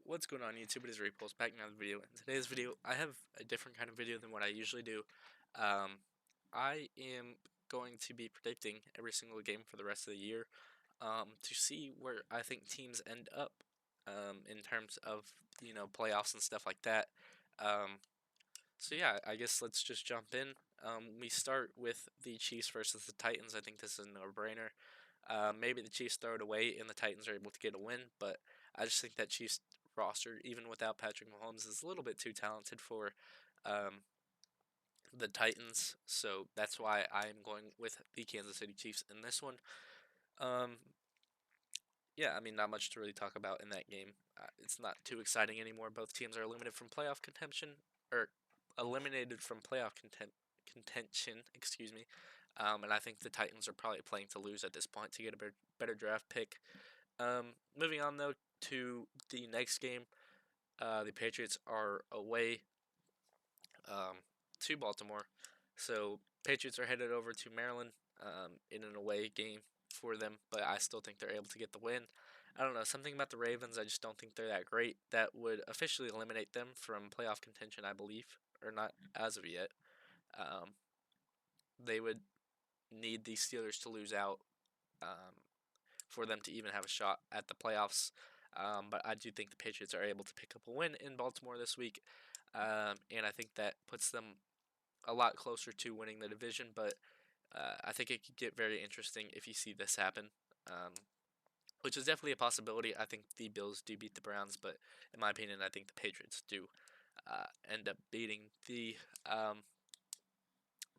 What's going on YouTube? It is Repulse back in another video. In today's video, I have a different kind of video than what I usually do. I am going to be predicting every single game for the rest of the year to see where I think teams end up in terms of, playoffs and stuff like that. Um, so yeah, I guess let's just jump in. We start with the Chiefs versus the Titans. I think this is a no-brainer. Maybe the Chiefs throw it away and the Titans are able to get a win, but I just think that Chiefs roster, even without Patrick Mahomes, is a little bit too talented for um, the Titans. So that's why I'm going with the Kansas City Chiefs in this one. Um, yeah, I mean, not much to really talk about in that game. It's not too exciting anymore. Both teams are eliminated from playoff contention, or eliminated from contention. Excuse me. And I think the Titans are probably playing to lose at this point to get a better draft pick. Moving on though to the next game, the Patriots are away um, to Baltimore, so Patriots are headed over to Maryland in an away game for them, but I still think they're able to get the win. I don't know, something about the Ravens, I just don't think they're that great. That would officially eliminate them from playoff contention, I believe, or not as of yet. Um, they would need the Steelers to lose out um, for them to even have a shot at the playoffs. But I do think the Patriots are able to pick up a win in Baltimore this week, and I think that puts them a lot closer to winning the division. But I think it could get very interesting if you see this happen, which is definitely a possibility. I think the Bills do beat the Browns, but in my opinion, I think the Patriots do end up beating the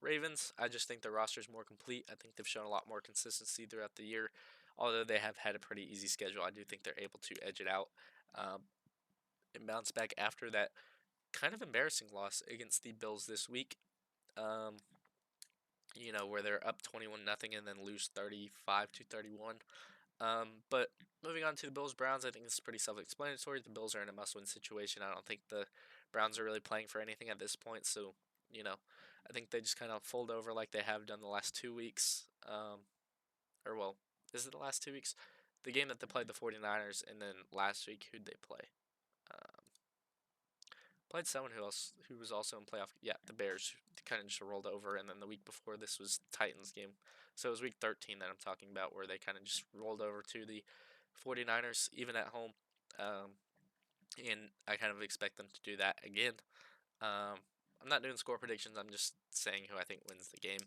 Ravens. I just think the roster is more complete. I think they've shown a lot more consistency throughout the year. Although they have had a pretty easy schedule, I do think they're able to edge it out um, and bounce back after that kind of embarrassing loss against the Bills this week. Um, where they're up 21-0 and then lose 35-31. But moving on to the Bills Browns, I think this is pretty self-explanatory. The Bills are in a must-win situation. I don't think the Browns are really playing for anything at this point. So, I think they just kind of fold over like they have done the last 2 weeks. Or well, is it the last 2 weeks? The game that they played the 49ers, and then last week who'd they play? Um, Played someone who was also in playoff. Yeah, the Bears kind of just rolled over, and then the week before this was Titans game. So it was week 13 that I'm talking about, where they kind of just rolled over to the 49ers, even at home. Um, and I kind of expect them to do that again. Um, I'm not doing score predictions. I'm just saying who I think wins the game.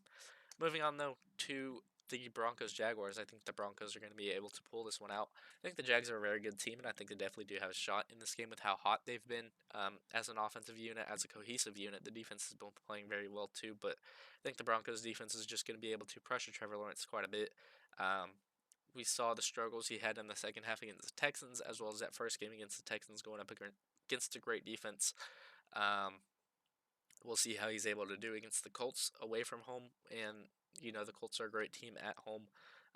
Moving on though to the Broncos Jaguars, I think the Broncos are going to be able to pull this one out. I think the Jags are a very good team, and I think they definitely do have a shot in this game with how hot they've been as an offensive unit, as a cohesive unit. The defense has been playing very well too, but I think the Broncos defense is just going to be able to pressure Trevor Lawrence quite a bit. Um, we saw the struggles he had in the second half against the Texans, as well as that first game against the Texans going up against a great defense. Um, we'll see how he's able to do against the Colts away from home, and the Colts are a great team at home.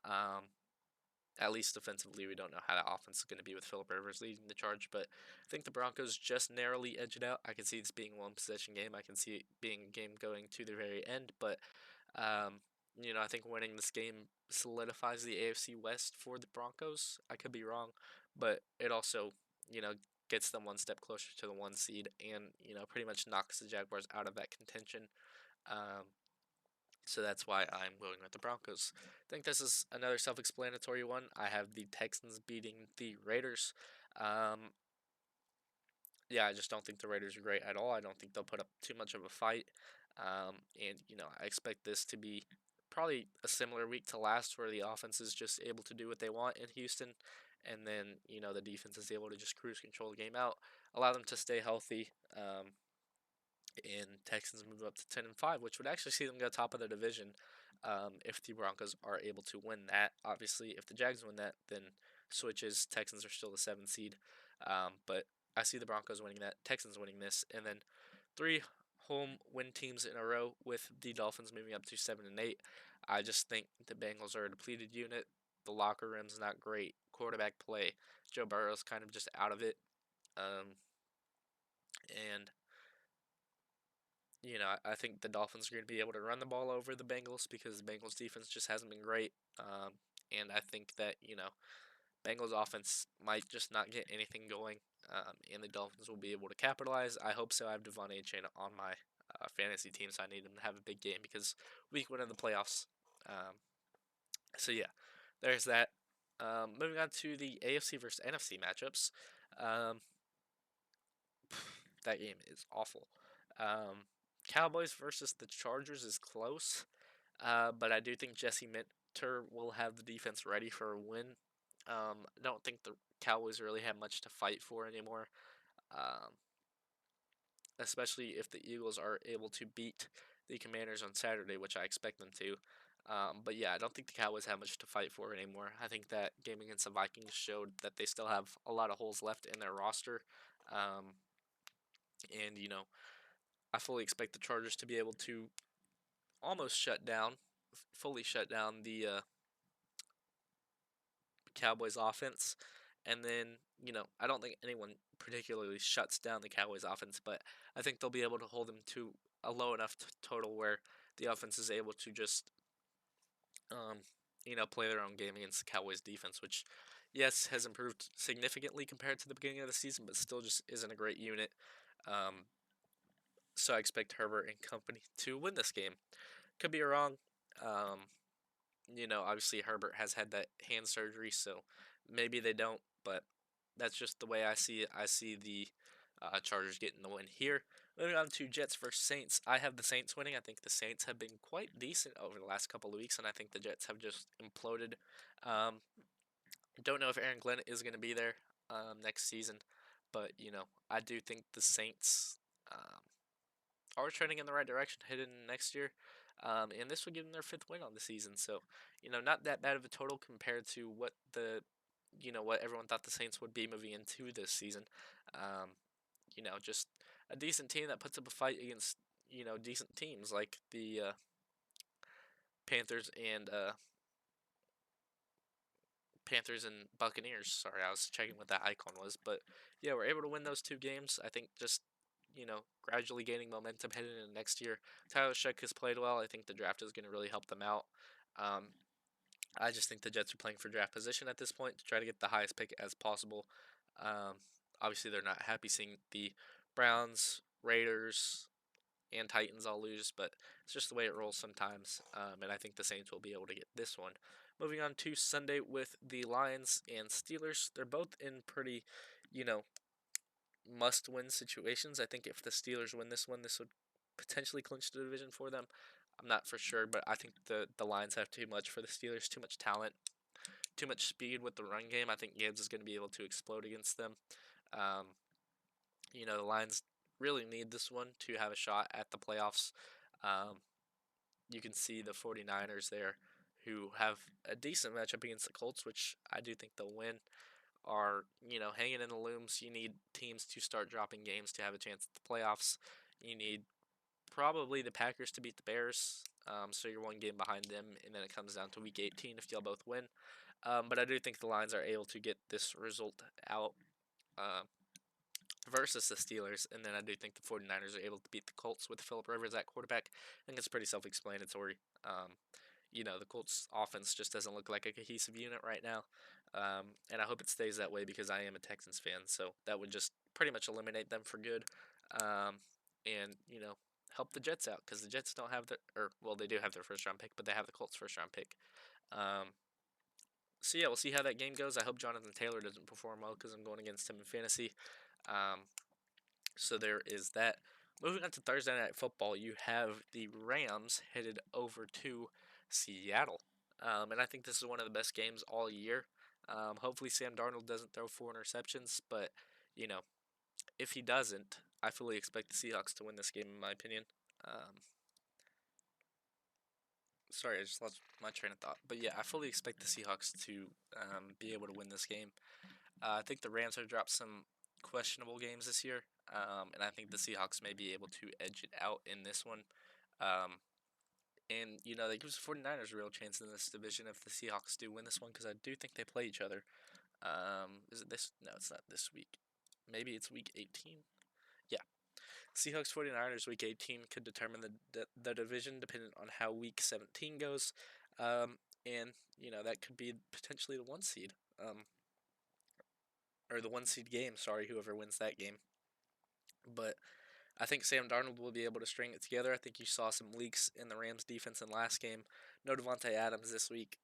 Um, at least defensively, we don't know how the offense is going to be with Philip Rivers leading the charge, but I think the Broncos just narrowly edge it out. I can see this being a one possession game. I can see it being a game going to the very end, but um, I think winning this game solidifies the AFC West for the Broncos. I could be wrong, but it also, gets them one step closer to the one seed and, pretty much knocks the Jaguars out of that contention. Um, so that's why I'm going with the Broncos. I think this is another self explanatory one. I have the Texans beating the Raiders. Um, yeah, I just don't think the Raiders are great at all. I don't think they'll put up too much of a fight. And, I expect this to be probably a similar week to last where the offense is just able to do what they want in Houston. And then, the defense is able to just cruise control the game out, allow them to stay healthy. And Texans move up to 10-5, which would actually see them go top of the division if the Broncos are able to win that. Obviously, if the Jags win that, then switches. Texans are still the 7th seed. But I see the Broncos winning that, Texans winning this, and then 3 home win teams in a row with the Dolphins moving up to 7-8. I just think the Bengals are a depleted unit. The locker room's not great. Quarterback play. Joe Burrow's kind of just out of it. And I think the Dolphins are going to be able to run the ball over the Bengals because the Bengals defense just hasn't been great. And I think that, Bengals offense might just not get anything going. and the Dolphins will be able to capitalize. I hope so. I have Devon Achane on my fantasy team, so I need him to have a big game because week one of the playoffs. Um, so yeah, there's that. Moving on to the AFC versus NFC matchups. Um, that game is awful. Um, Cowboys versus the Chargers is close, but I do think Jesse Minter will have the defense ready for a win. I don't think the Cowboys really have much to fight for anymore, um, especially if the Eagles are able to beat the Commanders on Saturday, which I expect them to. But yeah, I don't think the Cowboys have much to fight for anymore. I think that game against the Vikings showed that they still have a lot of holes left in their roster. Um, and, I fully expect the Chargers to be able to almost fully shut down the Cowboys offense. And then, I don't think anyone particularly shuts down the Cowboys offense, but I think they'll be able to hold them to a low enough total where the offense is able to just, um, play their own game against the Cowboys defense, which, yes, has improved significantly compared to the beginning of the season, but still just isn't a great unit. Um, so I expect Herbert and company to win this game. Could be wrong. Um, obviously Herbert has had that hand surgery, so maybe they don't, but that's just the way I see it. I see the Chargers getting the win here. Moving on to Jets versus Saints. I have the Saints winning. I think the Saints have been quite decent over the last couple of weeks, and I think the Jets have just imploded. Um, don't know if Aaron Glenn is going to be there next season, but I do think the Saints are trending in the right direction heading next year. And this would give them their fifth win on the season. So, not that bad of a total compared to what everyone thought the Saints would be moving into this season. Um, just a decent team that puts up a fight against, decent teams like the Panthers and Buccaneers. Sorry, I was checking what that icon was, but yeah, we're able to win those two games. I think just gradually gaining momentum heading into next year. Tyler Sheck has played well. I think the draft is going to really help them out. Um, I just think the Jets are playing for draft position at this point to try to get the highest pick as possible. Um, obviously, they're not happy seeing the Browns, Raiders, and Titans all lose, but it's just the way it rolls sometimes. And I think the Saints will be able to get this one. Moving on to Sunday with the Lions and Steelers. They're both in pretty, you know, must-win situations. I think if the Steelers win this one, this would potentially clinch the division for them. I'm not for sure, but I think the Lions have too much for the Steelers, too much talent, too much speed with the run game. I think Gibbs is going to be able to explode against them. Um, the Lions really need this one to have a shot at the playoffs. Um, you can see the 49ers there who have a decent matchup against the Colts, which I do think they'll win, are, hanging in the looms. You need teams to start dropping games to have a chance at the playoffs. You need probably the Packers to beat the Bears, so you're one game behind them, and then it comes down to Week 18 if y'all both win. But I do think the Lions are able to get this result out uh, versus the Steelers, and then I do think the 49ers are able to beat the Colts with Philip Rivers at quarterback. I think it's pretty self-explanatory. The Colts offense just doesn't look like a cohesive unit right now. And I hope it stays that way because I am a Texans fan, so that would just pretty much eliminate them for good. And help the Jets out because the Jets don't have they do have their first round pick, but they have the Colts first round pick. So yeah, we'll see how that game goes. I hope Jonathan Taylor doesn't perform well because I'm going against him in fantasy. Um, so there is that. Moving on to Thursday Night Football, you have the Rams headed over to Seattle. And I think this is one of the best games all year. Hopefully Sam Darnold doesn't throw 4 interceptions, but, you know, if he doesn't, I fully expect the Seahawks to win this game, in my opinion. Um, sorry, I just lost my train of thought. But yeah, I fully expect the Seahawks to be able to win this game. I think the Rams have dropped some questionable games this year, and I think the Seahawks may be able to edge it out in this one. Um, and, that gives the 49ers a real chance in this division if the Seahawks do win this one, because I do think they play each other. Is it this? No, it's not this week. Maybe it's week 18. Yeah. Seahawks 49ers week 18 could determine the division depending on how week 17 goes. And, that could be potentially the 1 seed. or the 1 seed game. Sorry, whoever wins that game. But I think Sam Darnold will be able to string it together. I think you saw some leaks in the Rams defense in last game. No Devontae Adams this week.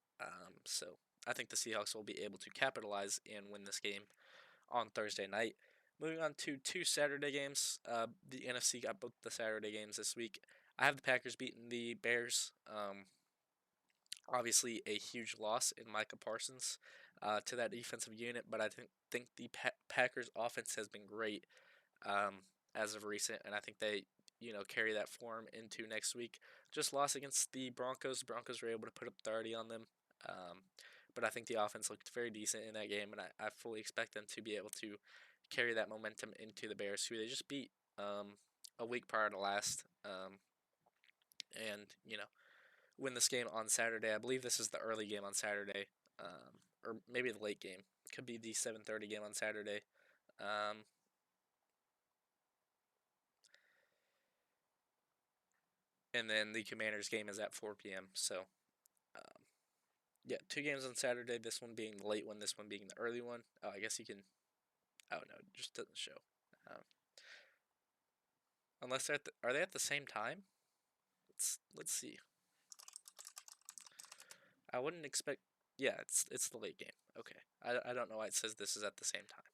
So I think the Seahawks will be able to capitalize and win this game on Thursday night. Moving on to two Saturday games. The NFC got both the Saturday games this week. I have the Packers beating the Bears. Obviously, a huge loss in Micah Parsons to that defensive unit, but I think the Packers offense has been great as of recent, and I think they carry that form into next week. Just lost against the Broncos. The Broncos were able to put up 30 on them, um, but I think the offense looked very decent in that game, and I fully expect them to be able to carry that momentum into the Bears, who they just beat a week prior to last, and win this game on Saturday. I believe this is the early game on Saturday, or maybe the late game. Could be the 7:30 game on Saturday. Um, and then the Commanders game is at 4 p.m. So, um, yeah, two games on Saturday. This one being the late one, this one being the early one. Oh, I guess you can. Oh no, it just doesn't show. Um, unless are they at the same time? Let's see. I wouldn't expect. Yeah, it's the late game. Okay, I don't know why it says this is at the same time,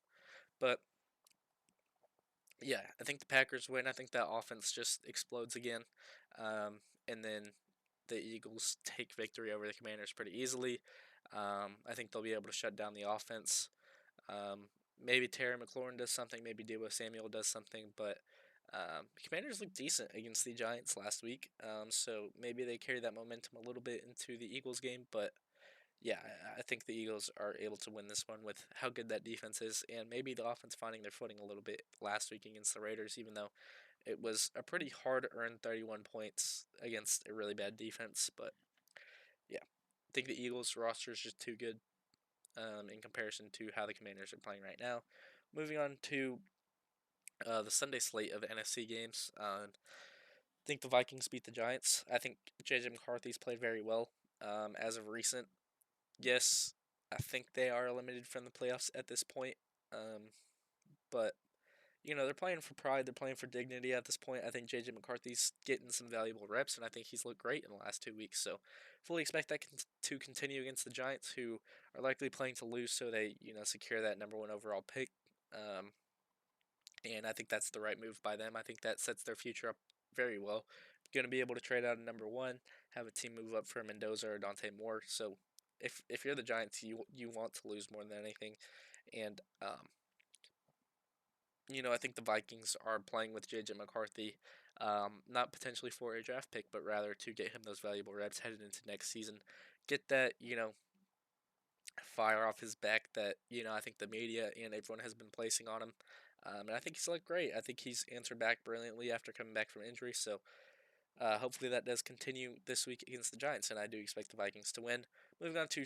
but yeah, I think the Packers win. I think that offense just explodes again, and then the Eagles take victory over the Commanders pretty easily. I think they'll be able to shut down the offense. Um, Maybe Terry McLaurin does something. Maybe Debo Samuel does something. But the Commanders looked decent against the Giants last week. So maybe they carry that momentum a little bit into the Eagles game. But yeah, I think the Eagles are able to win this one with how good that defense is, and maybe the offense finding their footing a little bit last week against the Raiders, even though it was a pretty hard earned 31 points against a really bad defense. But yeah, I think the Eagles roster is just too good in comparison to how the Commanders are playing right now. Moving on to the Sunday slate of NFC games. I think the Vikings beat the Giants. I think J.J. McCarthy's played very well as of recent. Yes, I think they are eliminated from the playoffs at this point. Um, but they're playing for pride. They're playing for dignity at this point. I think J.J. McCarthy's getting some valuable reps, and I think he's looked great in the last 2 weeks. So, fully expect that to continue against the Giants, who are likely playing to lose, so they secure that number one overall pick. Um, and I think that's the right move by them. I think that sets their future up very well. Going to be able to trade out a number one, have a team move up for Mendoza or Dante Moore. So, if you're the Giants, you want to lose more than anything, and I think the Vikings are playing with J.J. McCarthy, not potentially for a draft pick, but rather to get him those valuable reps headed into next season. Get that, fire off his back that, I think the media and everyone has been placing on him. And I think he's looked great. I think he's answered back brilliantly after coming back from injury. So hopefully that does continue this week against the Giants, and I do expect the Vikings to win. Moving on to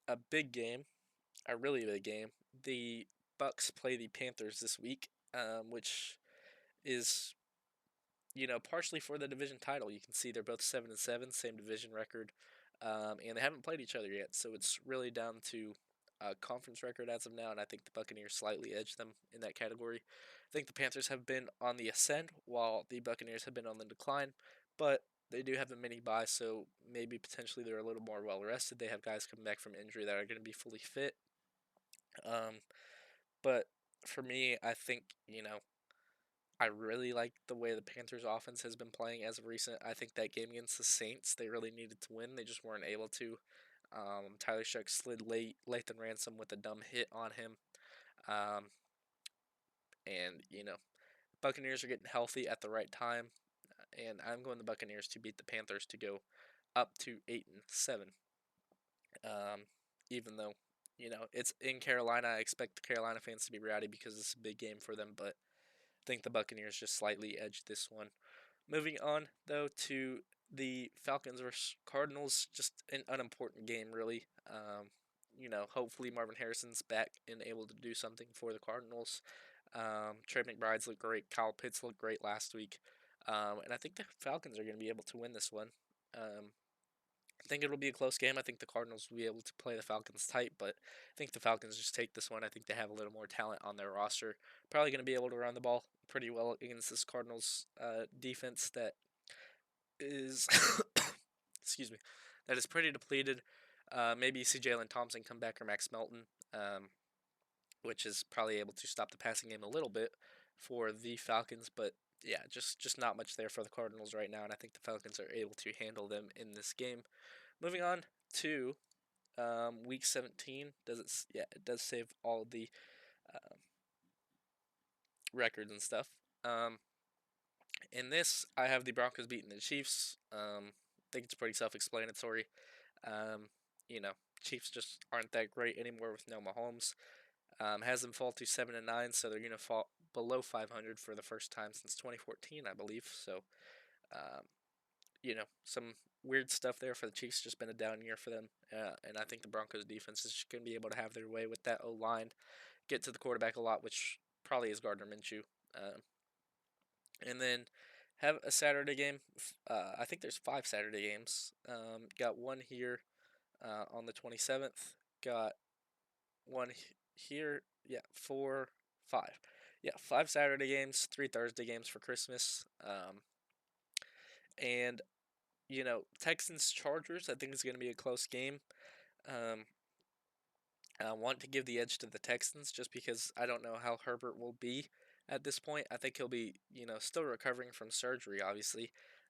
a big game, a really big game. The Bucks play the Panthers this week, which is partially for the division title. You can see they're both 7-7, same division record, and they haven't played each other yet. So it's really down to a conference record as of now, and I think the Buccaneers slightly edge them in that category. I think the Panthers have been on the ascent, while the Buccaneers have been on the decline, but they do have a mini bye, so maybe potentially they're a little more well rested. They have guys coming back from injury that are going to be fully fit. Um, but for me, I think, I really like the way the Panthers offense has been playing as of recent. I think that game against the Saints, they really needed to win. They just weren't able to. Tyler Shuck slid Lathan Ransom with a dumb hit on him. Um, and, Buccaneers are getting healthy at the right time. And I'm going the Buccaneers to beat the Panthers to go up to 8-7. Um, Even though, it's in Carolina, I expect the Carolina fans to be rowdy because it's a big game for them. But I think the Buccaneers just slightly edged this one. Moving on, though, to the Falcons versus Cardinals, just an unimportant game, really. Hopefully Marvin Harrison's back and able to do something for the Cardinals. Trey McBride's looked great. Kyle Pitts looked great last week. And I think the Falcons are going to be able to win this one. Um, I think it'll be a close game. I think the Cardinals will be able to play the Falcons tight, but I think the Falcons just take this one. I think they have a little more talent on their roster. Probably going to be able to run the ball pretty well against this Cardinals defense that is, excuse me, that is pretty depleted. Maybe see Jalen Thompson come back or Max Melton, um, which is probably able to stop the passing game a little bit for the Falcons, but yeah, just not much there for the Cardinals right now, and I think the Falcons are able to handle them in this game. Moving on to week 17, does it? Yeah, it does save all the uh, records and stuff. Um, in this, I have the Broncos beating the Chiefs. I think it's pretty self-explanatory. Um, you know, Chiefs just aren't that great anymore with no Mahomes. Has them fall to 7-9, so they're gonna fall below 500 for the first time since 2014, I believe. So, um, some weird stuff there for the Chiefs. Just been a down year for them, and I think the Broncos defense is just gonna be able to have their way with that O line, get to the quarterback a lot, which probably is Gardner Minshew, um, and then have a Saturday game. I think there's 5 Saturday games. Got one here on the 27th. Got one here. Yeah, four, five. Yeah, 5 Saturday games, 3 Thursday games for Christmas. And Texans Chargers. I think is going to be a close game. Um, I want to give the edge to the Texans just because I don't know how Herbert will be at this point. I think he'll be still recovering from surgery, obviously.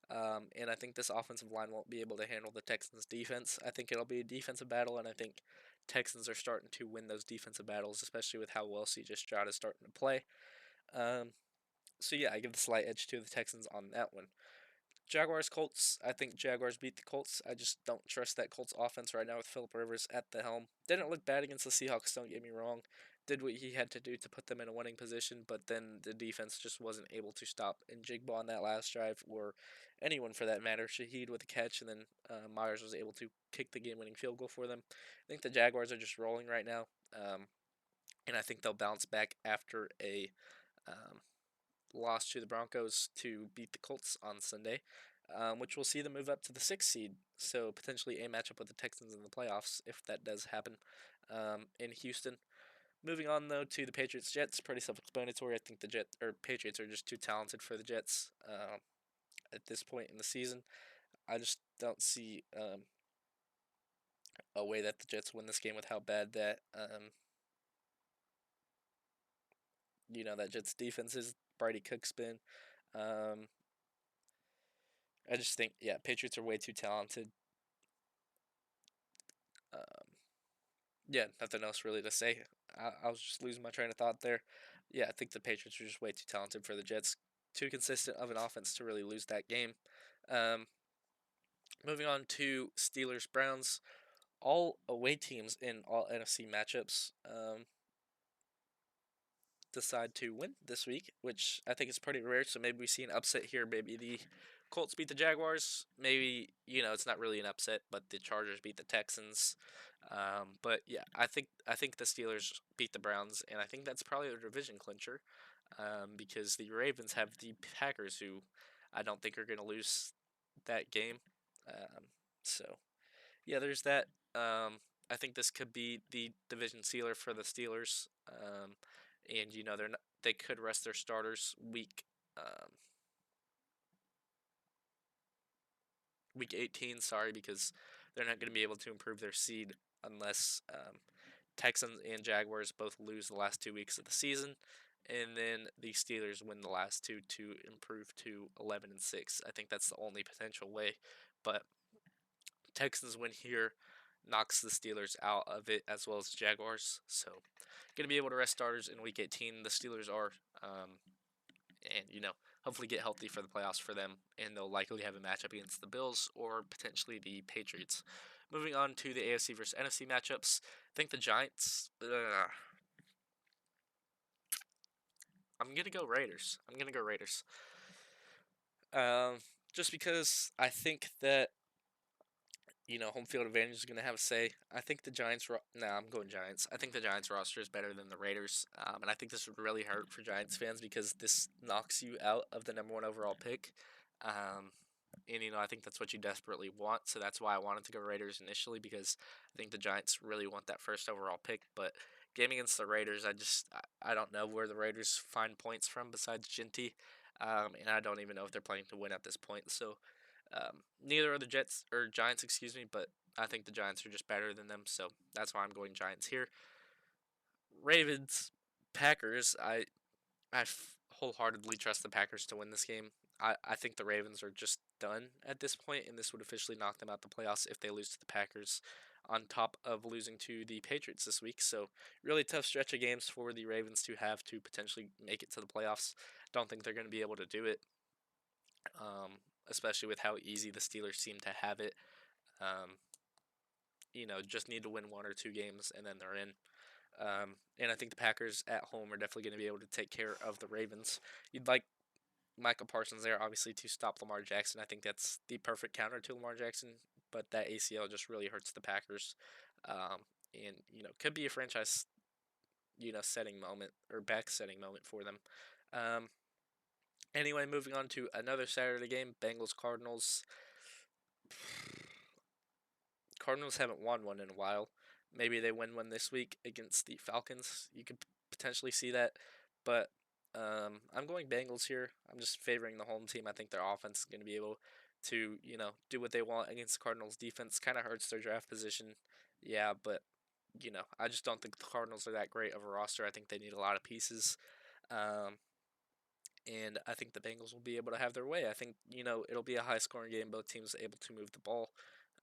And I think this offensive line won't be able to handle the Texans' defense. I think it'll be a defensive battle, and I think Texans are starting to win those defensive battles, especially with how well C.J. Stroud is starting to play. Um, so yeah, I give the slight edge to the Texans on that one. Jaguars Colts. I think Jaguars beat the Colts. I just don't trust that Colts offense right now with Philip Rivers at the helm. Didn't look bad against the Seahawks, don't get me wrong. Did what he had to do to put them in a winning position, but then the defense just wasn't able to stop Njigba on that last drive, or anyone for that matter. Shaheed with a catch, and then Myers was able to kick the game-winning field goal for them. I think the Jaguars are just rolling right now, and I think they'll bounce back after a um, lost to the Broncos to beat the Colts on Sunday, which will see them move up to the 6th seed. So potentially a matchup with the Texans in the playoffs if that does happen in Houston. Moving on though to the Patriots Jets, pretty self-explanatory. I think the Patriots are just too talented for the Jets at this point in the season. I just don't see a way that the Jets win this game with how bad that that Jets defense is. Brady Cook's been. Um, I just think, yeah, Patriots are way too talented. Um, yeah, nothing else really to say. I was just losing my train of thought there. Yeah, I think the Patriots are just way too talented for the Jets. Too consistent of an offense to really lose that game. Um, moving on to Steelers Browns. All away teams in all NFC matchups decide to win this week, which I think is pretty rare. So maybe we see an upset here. Maybe the Colts beat the Jaguars. Maybe it's not really an upset, but the Chargers beat the Texans. But yeah, I think the Steelers beat the Browns, and I think that's probably a division clincher because the Ravens have the Packers, who I don't think are going to lose that game. So yeah, there's that. I think this could be the division sealer for the Steelers. And they could rest their starters week 18. Sorry, because they're not going to be able to improve their seed unless Texans and Jaguars both lose the last 2 weeks of the season, and then the Steelers win the last two to improve to 11-6. I think that's the only potential way, but Texans win here knocks the Steelers out of it as well as the Jaguars. So, going to be able to rest starters in Week 18. The Steelers are, and hopefully get healthy for the playoffs for them, and they'll likely have a matchup against the Bills or potentially the Patriots. Moving on to the AFC versus NFC matchups, I think the Giants. I'm gonna go Raiders. I'm gonna go Raiders. Um, just because I think that home field advantage is going to have a say. I think the Giants. I'm going Giants. I think the Giants roster is better than the Raiders, and I think this would really hurt for Giants fans because this knocks you out of the number one overall pick. Um, And I think that's what you desperately want. So that's why I wanted to go Raiders initially, because I think the Giants really want that first overall pick. But game against the Raiders, I don't know where the Raiders find points from besides Ginty, and I don't even know if they're planning to win at this point. So neither are the Jets or Giants, excuse me, but I think the Giants are just better than them. So that's why I'm going Giants here. Ravens, Packers. Wholeheartedly trust the Packers to win this game. I think the Ravens are just done at this point, and this would officially knock them out the playoffs if they lose to the Packers, on top of losing to the Patriots this week. So, really tough stretch of games for the Ravens to have to potentially make it to the playoffs. Don't think they're going to be able to do it, especially with how easy the Steelers seem to have it. Um, just need to win one or two games, and then they're in. And I think the Packers at home are definitely going to be able to take care of the Ravens. You'd like Michael Parsons there, obviously, to stop Lamar Jackson. I think that's the perfect counter to Lamar Jackson, but that ACL just really hurts the Packers. And, could be a franchise, setting moment or back setting moment for them. Um, anyway, moving on to another Saturday game, Bengals Cardinals. Cardinals haven't won one in a while. Maybe they win one this week against the Falcons. You could potentially see that, but I'm going Bengals here. I'm just favoring the home team. I think their offense is going to be able to, do what they want against the Cardinals' defense. Kind of hurts their draft position, yeah, but I just don't think the Cardinals are that great of a roster. I think they need a lot of pieces. Um, and I think the Bengals will be able to have their way. I think it'll be a high scoring game. Both teams able to move the ball,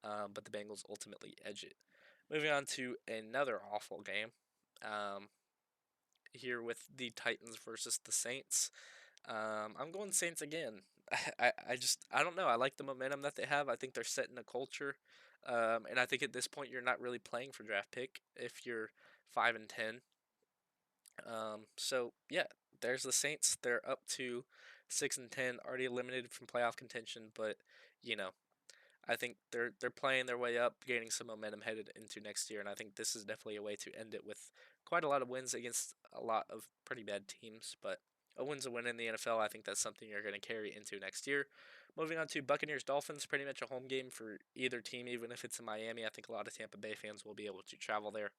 but the Bengals ultimately edge it. Moving on to another awful game, um, here with the Titans versus the Saints. I'm going Saints again. I don't know. I like the momentum that they have. I think they're setting a culture, and I think at this point you're not really playing for draft pick if you're 5-10. So yeah, there's the Saints. They're up to 6-10, already eliminated from playoff contention. But you know, I think they're playing their way up, gaining some momentum headed into next year, and I think this is definitely a way to end it with quite a lot of wins against a lot of pretty bad teams. But a win's a win in the NFL. I think that's something you're going to carry into next year. Moving on to Buccaneers Dolphins, pretty much a home game for either team, even if it's in Miami. I think a lot of Tampa Bay fans will be able to travel there.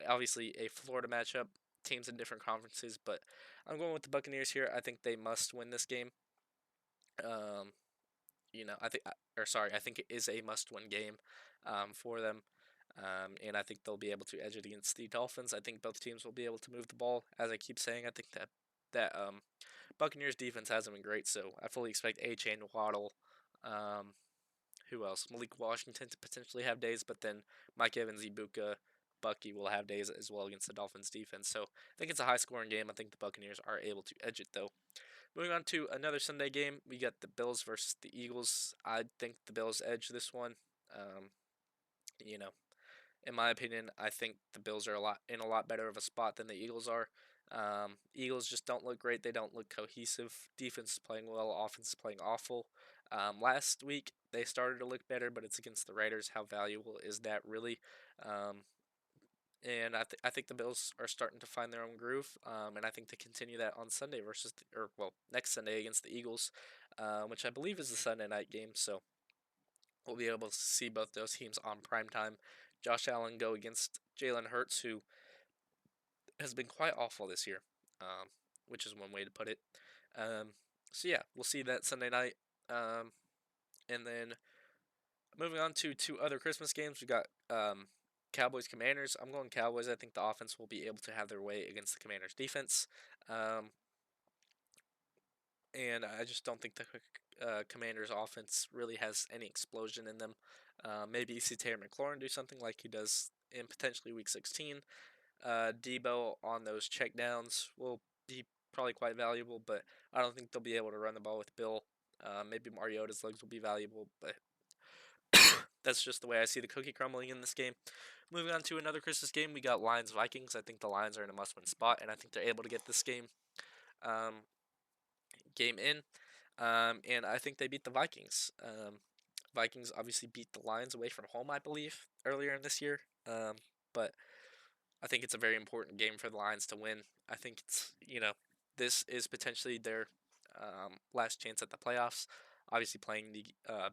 Obviously, a Florida matchup, teams in different conferences, but I'm going with the Buccaneers here. I think they must win this game. Um, I think it is a must-win game for them, and I think they'll be able to edge it against the Dolphins. I think both teams will be able to move the ball. As I keep saying, I think that Buccaneers defense hasn't been great, so I fully expect A-Chain, Waddle, um, who else? Malik Washington to potentially have days, but then Mike Evans, Ibuka, Bucky will have days as well against the Dolphins defense. So I think it's a high-scoring game. I think the Buccaneers are able to edge it though. Moving on to another Sunday game, we got the Bills versus the Eagles. I think the Bills edge this one. Um, you know, in my opinion, I think the Bills are a lot better of a spot than the Eagles are. Eagles just don't look great. They don't look cohesive. Defense is playing well. Offense is playing awful. Last week they started to look better, but it's against the Raiders. How valuable is that really? Um, and I think the Bills are starting to find their own groove, and I think they continue that on Sunday next Sunday against the Eagles, which I believe is the Sunday night game. So we'll be able to see both those teams on prime time. Josh Allen go against Jalen Hurts, who has been quite awful this year, which is one way to put it. Um, so yeah, we'll see that Sunday night, and then moving on to two other Christmas games, we got Cowboys Commanders. I'm going Cowboys. I think the offense will be able to have their way against the Commanders defense. Um, and I just don't think the Commanders offense really has any explosion in them. Maybe you see Terry McLaurin do something like he does in potentially Week 16. Debo on those checkdowns will be probably quite valuable, but I don't think they'll be able to run the ball with Bill. Maybe Mariota's legs will be valuable, but that's just the way I see the cookie crumbling in this game. Moving on to another Christmas game, we got Lions Vikings. I think the Lions are in a must-win spot, and I think they're able to get this um, game in, and I think they beat the Vikings. Vikings obviously beat the Lions away from home, I believe, earlier in this year. But I think it's a very important game for the Lions to win. I think this is potentially their last chance at the playoffs. obviously playing the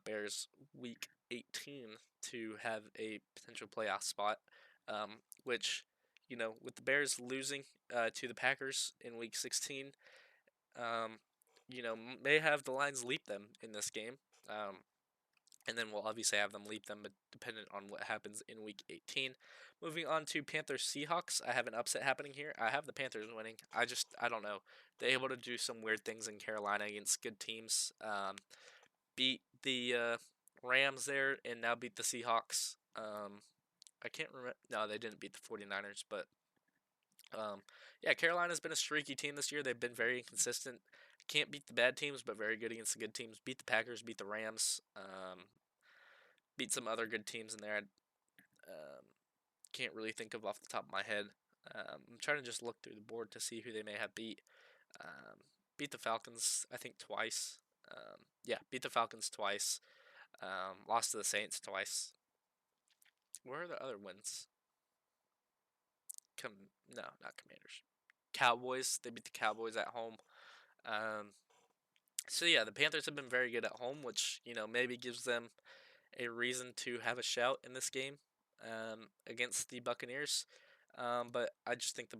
Bears week 18 to have a potential playoff spot, which, with the Bears losing to the Packers in week 16, um, may have the lines leap them in this game. Um, and then we'll obviously have them leap them, but dependent on what happens in week 18. Moving on to Panthers Seahawks, I have an upset happening here. I have the Panthers winning. I don't know. They're able to do some weird things in Carolina against good teams. Beat the Rams there and now beat the Seahawks. I can't remember. No, they didn't beat the 49ers, but yeah, Carolina's been a streaky team this year. They've been very inconsistent. Can't beat the bad teams, but very good against the good teams. Beat the Packers, beat the Rams, beat some other good teams in there. Can't really think of off the top of my head. I'm trying to just look through the board to see who they may have beat. Um, Beat the Falcons, I think, twice. Yeah, beat the Falcons twice. Lost to the Saints twice. Where are the other wins? No, not Commanders. Cowboys. They beat the Cowboys at home. Um, so yeah, the Panthers have been very good at home, which maybe gives them a reason to have a shout in this game against the Buccaneers. But I just think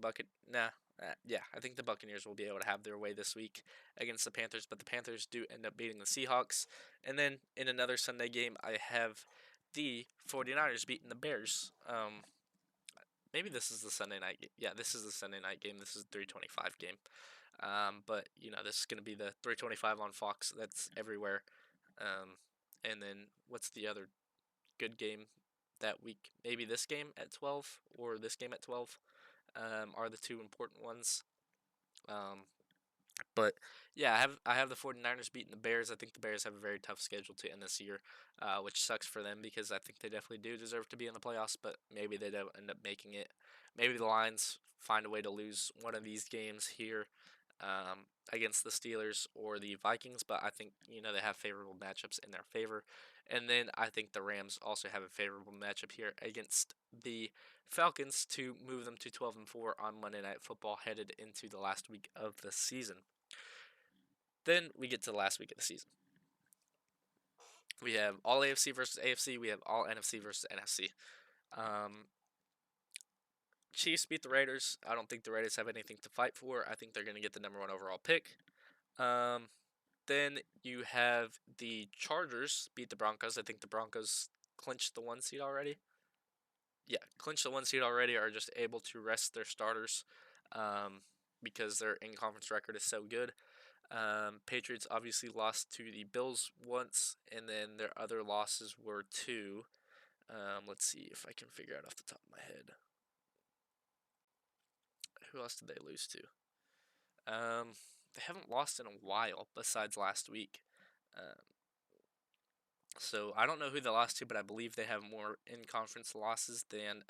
I think the Buccaneers will be able to have their way this week against the Panthers. But the Panthers do end up beating the Seahawks. And then in another Sunday game, I have the 49ers beating the Bears. Maybe this is the Sunday night game. Yeah, this is the Sunday night game. This is the 325 game. But this is going to be the 325 on Fox. That's everywhere. Um, and then what's the other good game that week? Maybe this game at 12 or this game at 12 are the two important ones. Um, but yeah, I have the 49ers beating the Bears. I think the Bears have a very tough schedule to end this year, which sucks for them because I think they definitely do deserve to be in the playoffs, but maybe they don't end up making it. Maybe the Lions find a way to lose one of these games here against the Steelers or the Vikings, but I think they have favorable matchups in their favor. And then I think the Rams also have a favorable matchup here against the Falcons to move them to 12-4 on Monday Night Football headed into the last week of the season. Then we get to the last week of the season. We have all AFC versus AFC. We have all NFC versus NFC. Um, Chiefs beat the Raiders. I don't think the Raiders have anything to fight for. I think they're going to get the number one overall pick. Then you have the Chargers beat the Broncos. I think the Broncos clinched the 1 seed already. Yeah, clinched the 1 seed already, are just able to rest their starters because their in-conference record is so good. Patriots obviously lost to the Bills once, and then their other losses were to, let's see if I can figure out off the top of my head. Who else did they lose to? They haven't lost in a while besides last week. So I don't know who they lost to, but I believe they have more in-conference losses than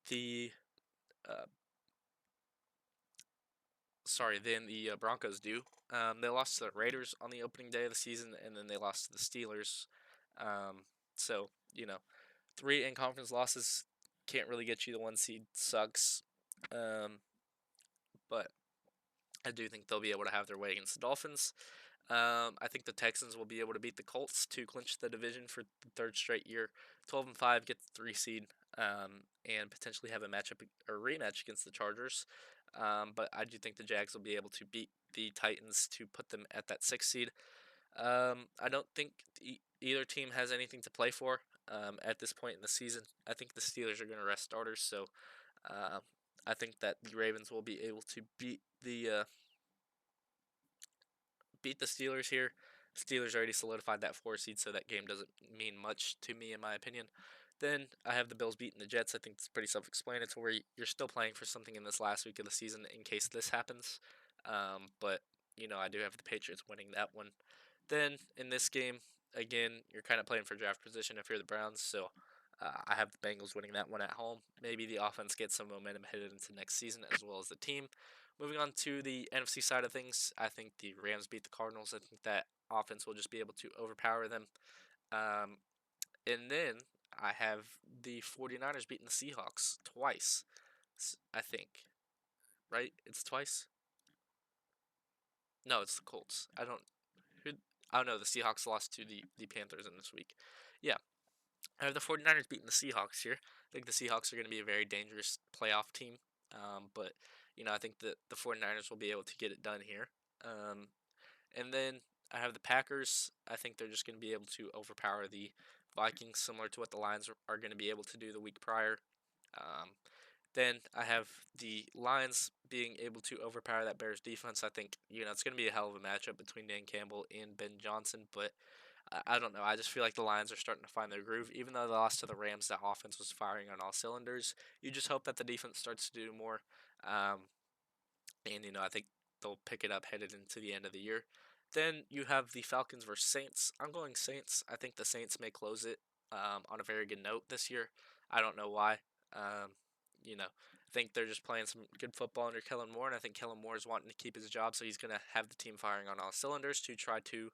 the uh, than the Broncos do. They lost to the Raiders on the opening day of the season, and then they lost to the Steelers. So 3 in-conference losses can't really get you the 1 seed. Sucks. But I do think they'll be able to have their way against the Dolphins. I think the Texans will be able to beat the Colts to clinch the division for the third straight year. 12-5, get the 3 seed, and potentially have a rematch against the Chargers. But I do think the Jags will be able to beat the Titans to put them at that 6 seed. I don't think either team has anything to play for at this point in the season. I think the Steelers are going to rest starters, so I think that the Ravens will be able to beat the Steelers here. Steelers already solidified that 4 seed, so that game doesn't mean much to me, in my opinion. Then I have the Bills beating the Jets. I think it's pretty self-explanatory. You're still playing for something in this last week of the season in case this happens. But I do have the Patriots winning that one. Then in this game, again, you're kind of playing for draft position if you're the Browns. So I have the Bengals winning that one at home. Maybe the offense gets some momentum headed into next season as well as the team. Moving on to the NFC side of things, I think the Rams beat the Cardinals. I think that offense will just be able to overpower them. And then I have the 49ers beating the Seahawks twice, I think. Right? It's twice? No, it's the Colts. Oh no, the Seahawks lost to the Panthers in this week. Yeah, I have the 49ers beating the Seahawks here. I think the Seahawks are going to be a very dangerous playoff team. But I think that the 49ers will be able to get it done here. Um, and then I have the Packers. I think they're just going to be able to overpower the Vikings, similar to what the Lions are going to be able to do the week prior. Um, then I have the Lions being able to overpower that Bears defense. I think it's going to be a hell of a matchup between Dan Campbell and Ben Johnson, but I don't know. I just feel like the Lions are starting to find their groove. Even though they lost to the Rams, that offense was firing on all cylinders. You just hope that the defense starts to do more. Um, and I think they'll pick it up headed into the end of the year. Then you have the Falcons versus Saints. I'm going Saints. I think the Saints may close it on a very good note this year. I don't know why. I think they're just playing some good football under Kellen Moore, and I think Kellen Moore is wanting to keep his job, so he's going to have the team firing on all cylinders to try to,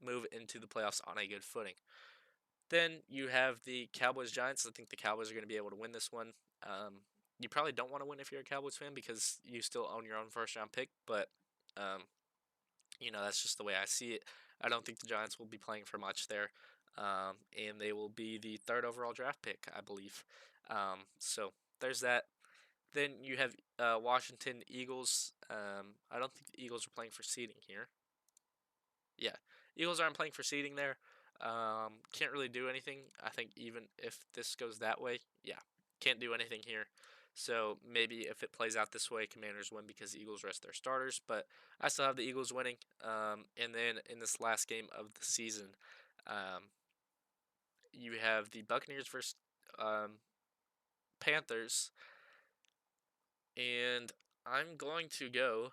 move into the playoffs on a good footing. Then you have the Cowboys Giants. I think the Cowboys are going to be able to win this one. You probably don't want to win if you're a Cowboys fan because you still own your own first round pick, but um, that's just the way I see it. I don't think the Giants will be playing for much there, and they will be the third overall draft pick, I believe. So there's that. Then you have Washington Eagles. I don't think the Eagles are playing for seeding here. Yeah, Eagles aren't playing for seeding there. Can't really do anything. I think even if this goes that way, yeah, can't do anything here. So maybe if it plays out this way, Commanders win because the Eagles rest their starters. But I still have the Eagles winning. And then in this last game of the season, um, you have the Buccaneers versus um, Panthers, and I'm going to go.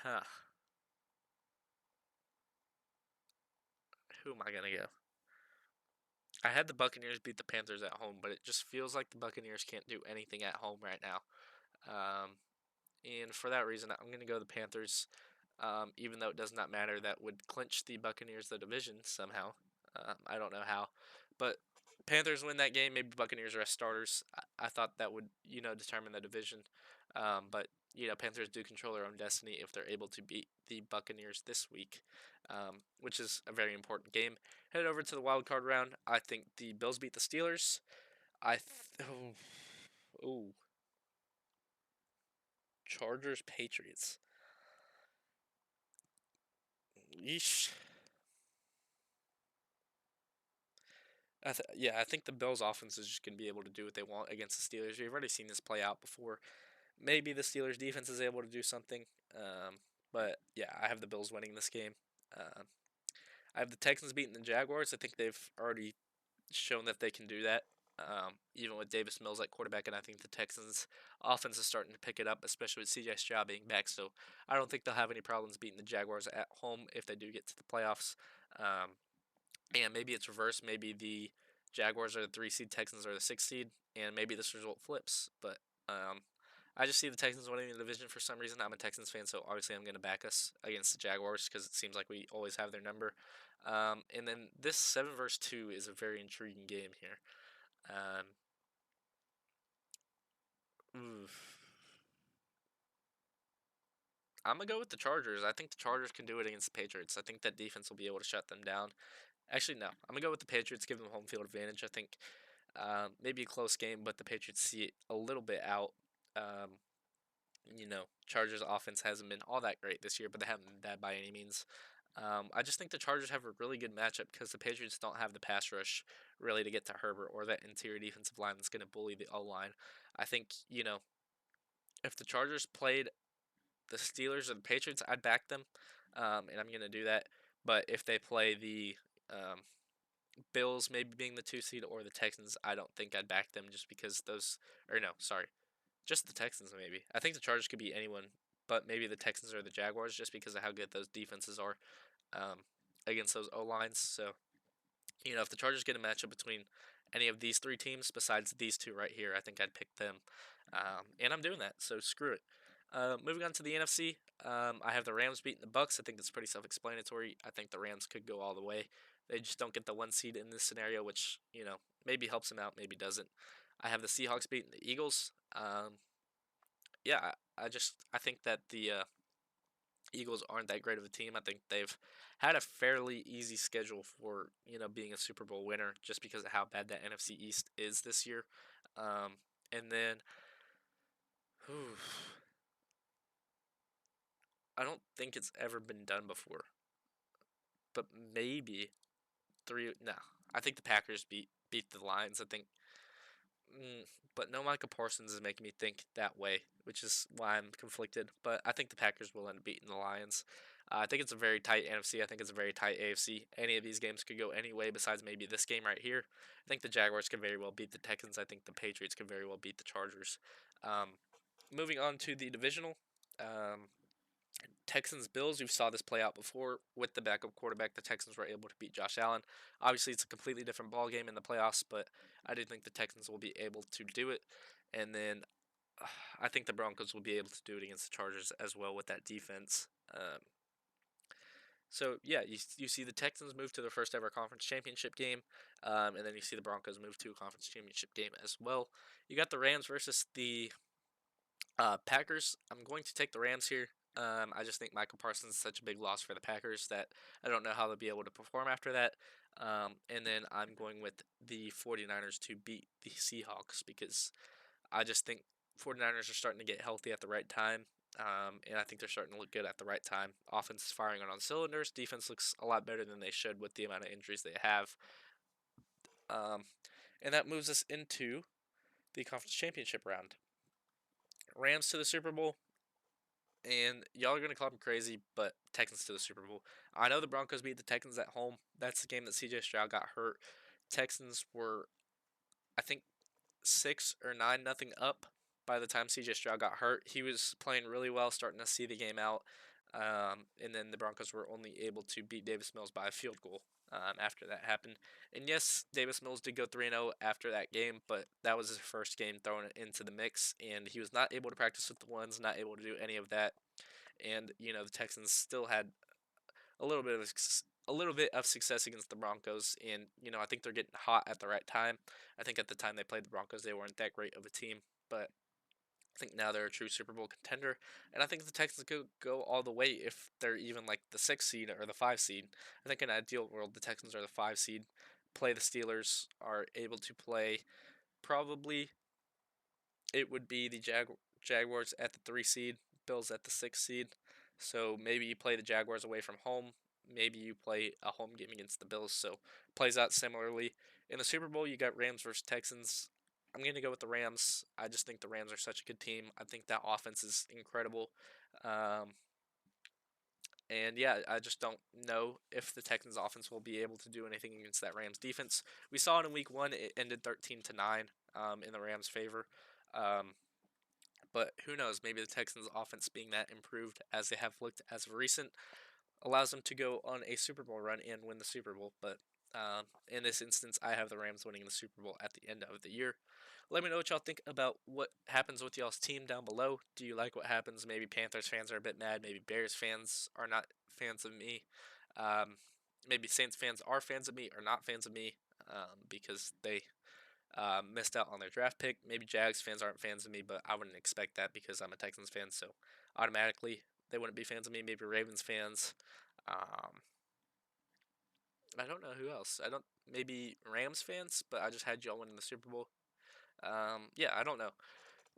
Huh, who am I gonna go? I had the Buccaneers beat the Panthers at home, but it just feels like the Buccaneers can't do anything at home right now. Um, and for that reason, I'm going to go the Panthers, even though it does not matter. That would clinch the Buccaneers the division somehow. I don't know how. But Panthers win that game. Maybe Buccaneers rest starters. I thought that would, determine the division. But, Panthers do control their own destiny if they're able to beat the Buccaneers this week, which is a very important game. Head over to the wild card round. I think the Bills beat the Steelers. Oh, Chargers Patriots. Yeesh. Yeah, I think the Bills' offense is just going to be able to do what they want against the Steelers. We've already seen this play out before. Maybe the Steelers' defense is able to do something, but yeah, I have the Bills winning this game. Uh, I have the Texans beating the Jaguars. I think they've already shown that they can do that, even with Davis Mills at quarterback, and I think the Texans' offense is starting to pick it up, especially with C.J. Stroud being back. So I don't think they'll have any problems beating the Jaguars at home if they do get to the playoffs. Um, and maybe it's reversed. Maybe the Jaguars are the 3 seed, Texans are the 6 seed, and maybe this result flips. But um, I just see the Texans winning the division for some reason. I'm a Texans fan, so obviously I'm going to back us against the Jaguars because it seems like we always have their number. And then this 7 versus 2 is a very intriguing game here. Um, oof. I'm gonna go with the Chargers. I think the Chargers can do it against the Patriots. I think that defense will be able to shut them down. Actually, no. I'm gonna go with the Patriots, give them home field advantage. I think maybe a close game, but the Patriots see it a little bit out. Um, Chargers offense hasn't been all that great this year, but they haven't been bad by any means. I just think the Chargers have a really good matchup because the Patriots don't have the pass rush really to get to Herbert or that interior defensive line that's going to bully the O line. I think, if the Chargers played the Steelers or the Patriots, I'd back them, and I'm going to do that. But if they play the um, Bills, maybe being the 2 seed, or the Texans, I don't think I'd back them just because those, or no, sorry, just the Texans maybe. I think the Chargers could beat anyone, but maybe the Texans or the Jaguars just because of how good those defenses are um, against those O lines. So if the Chargers get a matchup between any of these 3 teams besides these 2 right here, I think I'd pick them, and I'm doing that. So screw it. Moving on to the NFC, I have the Rams beating the Bucks. I think that's pretty self-explanatory. I think the Rams could go all the way. They just don't get the 1 seed in this scenario, which maybe helps them out, maybe doesn't. I have the Seahawks beating the Eagles. Yeah, I think that the Eagles aren't that great of a team. I think they've had a fairly easy schedule for being a Super Bowl winner just because of how bad that NFC East is this year. And then, whew, I don't think it's ever been done before, but maybe three. No, I think the Packers beat the Lions. I think, mm, but no, Micah Parsons is making me think that way, which is why I'm conflicted. But I think the Packers will end up beating the Lions. I think it's a very tight NFC. I think it's a very tight AFC. Any of these games could go any way besides maybe this game right here. I think the Jaguars could very well beat the Texans. I think the Patriots could very well beat the Chargers. Um, moving on to the divisional. Um, Texans Bills, we saw this play out before with the backup quarterback. The Texans were able to beat Josh Allen. Obviously, it's a completely different ball game in the playoffs, but I do think the Texans will be able to do it. And then I think the Broncos will be able to do it against the Chargers as well with that defense. So yeah, you see the Texans move to their first ever conference championship game, and then you see the Broncos move to a conference championship game as well. You got the Rams versus the Packers. I'm going to take the Rams here. I just think Michael Parsons is such a big loss for the Packers that I don't know how they'll be able to perform after that. And then I'm going with the 49ers to beat the Seahawks because I just think 49ers are starting to get healthy at the right time. And I think they're starting to look good at the right time. Offense is firing on all cylinders. Defense looks a lot better than they should with the amount of injuries they have. Um, and that moves us into the conference championship round. Rams to the Super Bowl, and y'all are gonna call me crazy, but Texans to the Super Bowl. I know the Broncos beat the Texans at home. That's the game that C.J. Stroud got hurt. Texans were, I think, 6 or 9 nothing up by the time C.J. Stroud got hurt. He was playing really well, starting to see the game out, and then the Broncos were only able to beat Davis Mills by a field goal. After that happened, and yes, Davis Mills did go 3-0 after that game, but that was his first game thrown into the mix, and he was not able to practice with the ones, not able to do any of that. And the Texans still had a little bit of success against the Broncos, and I think they're getting hot at the right time. I think at the time they played the Broncos, they weren't that great of a team, but I think now they're a true Super Bowl contender, and I think the Texans could go all the way if they're even like the 6 seed or the 5 seed. I think in an ideal world, the Texans are the 5 seed, play the Steelers, are able to play probably it would be the Jaguars at the 3 seed, Bills at the 6 seed. So maybe you play the Jaguars away from home. Maybe you play a home game against the Bills. So plays out similarly. In the Super Bowl, you got Rams versus Texans. I'm going to go with the Rams. I just think the Rams are such a good team. I think that offense is incredible. Um, and yeah, I just don't know if the Texans offense will be able to do anything against that Rams defense. We saw it in week 1. It ended 13-9 in the Rams' favor. Um, but who knows? Maybe the Texans' offense being that improved as they have looked as of recent allows them to go on a Super Bowl run and win the Super Bowl. But in this instance, I have the Rams winning the Super Bowl at the end of the year. Let me know what y'all think about what happens with y'all's team down below. Do you like what happens? Maybe Panthers fans are a bit mad. Maybe Bears fans are not fans of me. Um, maybe Saints fans are fans of me or not fans of me because they missed out on their draft pick. Maybe Jags fans aren't fans of me, but I wouldn't expect that because I'm a Texans fan, so automatically they wouldn't be fans of me. Maybe Ravens fans. Um, I don't know who else. I don't maybe Rams fans, but I just had y'all winning the Super Bowl. Yeah, I don't know.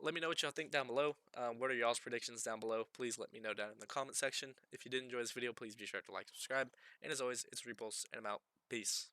Let me know what y'all think down below. What are y'all's predictions down below? Please let me know down in the comment section. If you did enjoy this video, please be sure to like, subscribe, and as always, it's Repulse, and I'm out. Peace.